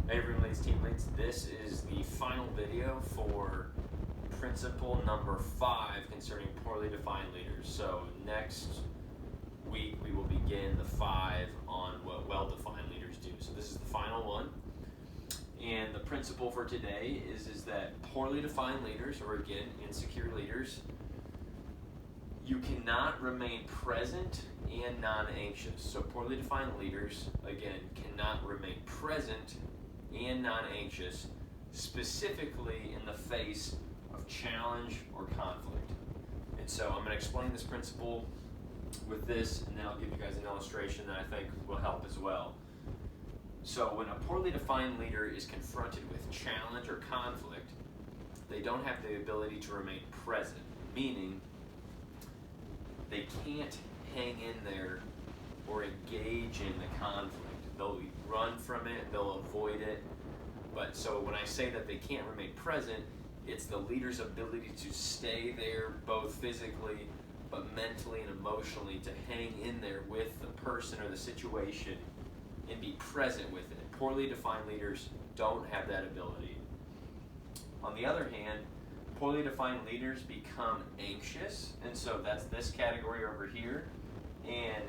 Hey Room Leads, Team Leads, this is the final video for principle number 5 concerning poorly defined leaders. So next week we will begin the 5 on what well-defined leaders do. So this is the final one. And the principle for today is that poorly defined leaders, or again, insecure leaders, you cannot remain present and non-anxious. So poorly defined leaders, again, cannot remain present and non-anxious, specifically in the face of challenge or conflict. And so I'm going to explain this principle with this, and then I'll give you guys an illustration that I think will help as well. So when a poorly defined leader is confronted with challenge or conflict, they don't have the ability to remain present, meaning they can't hang in there or engage in the conflict. They'll run from it, they'll avoid it. But so when I say that they can't remain present, it's the leader's ability to stay there both physically but mentally and emotionally, to hang in there with the person or the situation and be present with it. Poorly defined leaders don't have that ability. On the other hand, poorly defined leaders become anxious, and so that's this category over here. And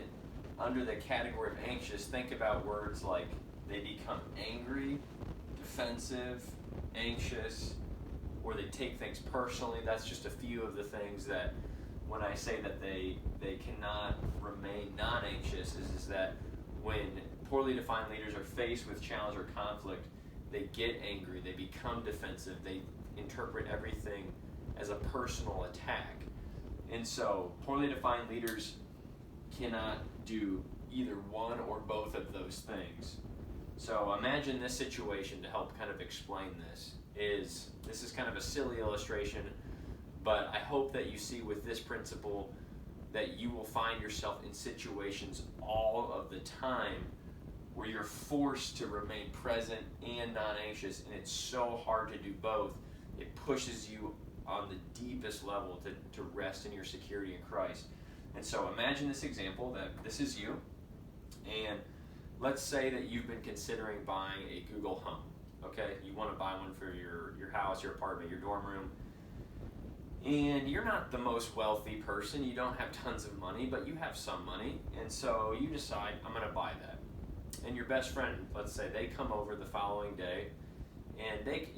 under the category of anxious, think about words like they become angry, defensive, anxious, or they take things personally. That's just a few of the things that when I say that they cannot remain non-anxious is that when poorly defined leaders are faced with challenge or conflict, they get angry, they become defensive, they interpret everything as a personal attack. And so poorly defined leaders cannot do either one or both of those things. So imagine this situation to help kind of explain this. This is kind of a silly illustration, but I hope that you see with this principle that you will find yourself in situations all of the time where you're forced to remain present and non-anxious, and it's so hard to do both. It pushes you on the deepest level to rest in your security in Christ. And so imagine this example that this is you, and let's say that you've been considering buying a Google Home. Okay, you want to buy one for your house, your apartment, your dorm room, and you're not the most wealthy person, you don't have tons of money, but you have some money, and so you decide, I'm going to buy that. And your best friend, let's say, they come over the following day, and they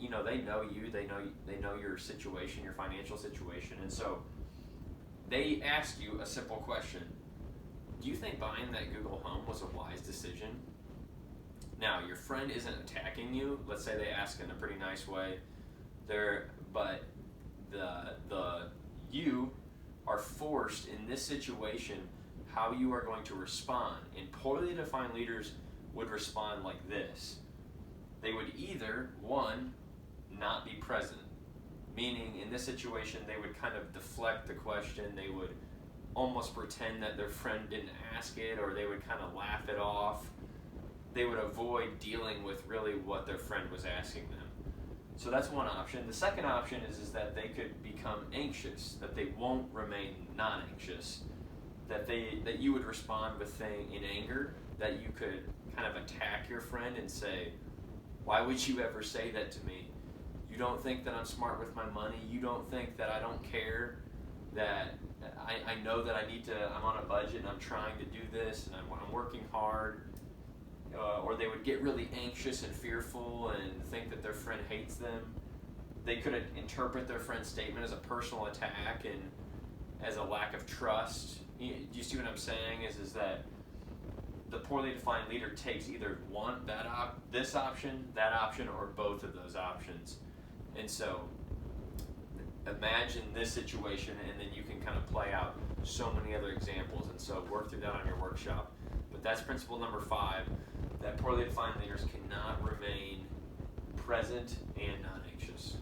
know you, they know your situation, your financial situation, and so they ask you a simple question: do you think buying that Google Home was a wise decision? Now, your friend isn't attacking you. Let's say they ask in a pretty nice way. But you are forced in this situation how you are going to respond. And poorly defined leaders would respond like this. They would either, one, not be present, meaning in this situation they would kind of deflect the question, they would almost pretend that their friend didn't ask it, or they would kind of laugh it off. They would avoid dealing with really what their friend was asking them. So that's one option. The second option is that they could become anxious, that they won't remain non-anxious, that you would respond with in anger, that you could kind of attack your friend and say, why would you ever say that to me? You don't think that I'm smart with my money? You don't think that I don't care? That I know that I'm on a budget and I'm trying to do this and I'm working hard? Or they would get really anxious and fearful and think that their friend hates them. They could interpret their friend's statement as a personal attack and as a lack of trust. Do you see what I'm saying? Is that the poorly defined leader takes either this option, that option, or both of those options. And so imagine this situation, and then you can kind of play out so many other examples. And so work through that on your workshop. But that's principle number 5, that poorly defined leaders cannot remain present and non-anxious.